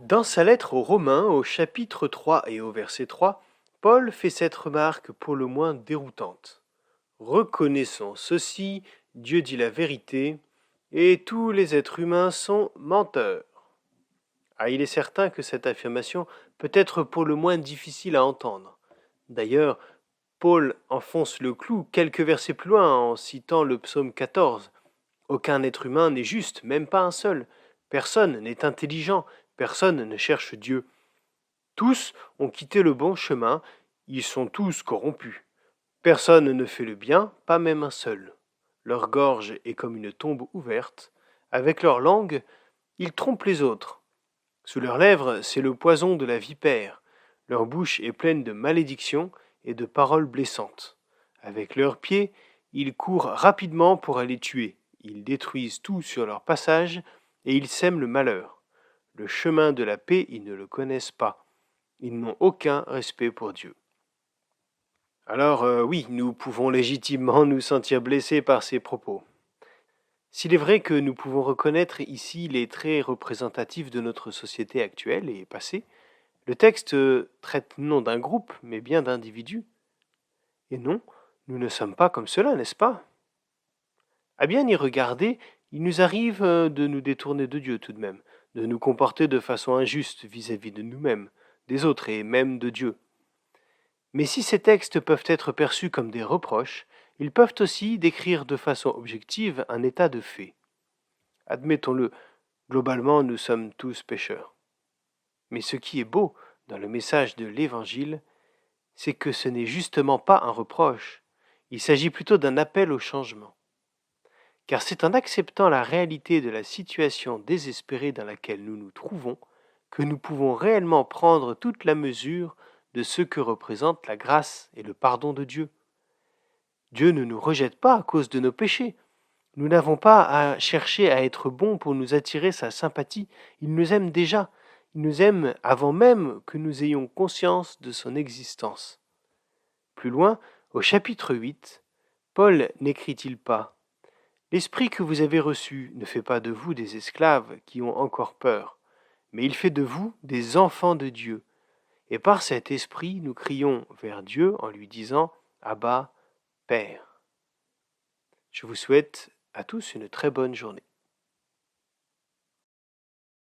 Dans sa lettre aux Romains, au chapitre 3 et au verset 3, Paul fait cette remarque pour le moins déroutante. Reconnaissons ceci, Dieu dit la vérité, et tous les êtres humains sont menteurs. Ah, il est certain que cette affirmation peut être pour le moins difficile à entendre. D'ailleurs, Paul enfonce le clou quelques versets plus loin en citant le psaume 14. Aucun être humain n'est juste, même pas un seul. Personne n'est intelligent, personne ne cherche Dieu. Tous ont quitté le bon chemin, ils sont tous corrompus. Personne ne fait le bien, pas même un seul. Leur gorge est comme une tombe ouverte. Avec leur langue, ils trompent les autres. Sous leurs lèvres, c'est le poison de la vipère. Leur bouche est pleine de malédictions et de paroles blessantes. Avec leurs pieds, ils courent rapidement pour aller tuer. Ils détruisent tout sur leur passage et ils sèment le malheur. Le chemin de la paix, ils ne le connaissent pas. Ils n'ont aucun respect pour Dieu. Alors oui, nous pouvons légitimement nous sentir blessés par ces propos. S'il est vrai que nous pouvons reconnaître ici les traits représentatifs de notre société actuelle et passée, le texte traite non d'un groupe, mais bien d'individus. Et non, nous ne sommes pas comme cela, n'est-ce pas? À bien y regarder, il nous arrive de nous détourner de Dieu tout de même, de nous comporter de façon injuste vis-à-vis de nous-mêmes, des autres et même de Dieu. Mais si ces textes peuvent être perçus comme des reproches, ils peuvent aussi décrire de façon objective un état de fait. Admettons-le, globalement nous sommes tous pécheurs. Mais ce qui est beau dans le message de l'Évangile, c'est que ce n'est justement pas un reproche, il s'agit plutôt d'un appel au changement. Car c'est en acceptant la réalité de la situation désespérée dans laquelle nous nous trouvons que nous pouvons réellement prendre toute la mesure de ce que représente la grâce et le pardon de Dieu. Dieu ne nous rejette pas à cause de nos péchés. Nous n'avons pas à chercher à être bons pour nous attirer sa sympathie. Il nous aime déjà. Il nous aime avant même que nous ayons conscience de son existence. Plus loin, au chapitre 8, Paul n'écrit-il pas « L'esprit que vous avez reçu ne fait pas de vous des esclaves qui ont encore peur, mais il fait de vous des enfants de Dieu. Et par cet esprit, nous crions vers Dieu en lui disant « Abba, Père ». Je vous souhaite à tous une très bonne journée.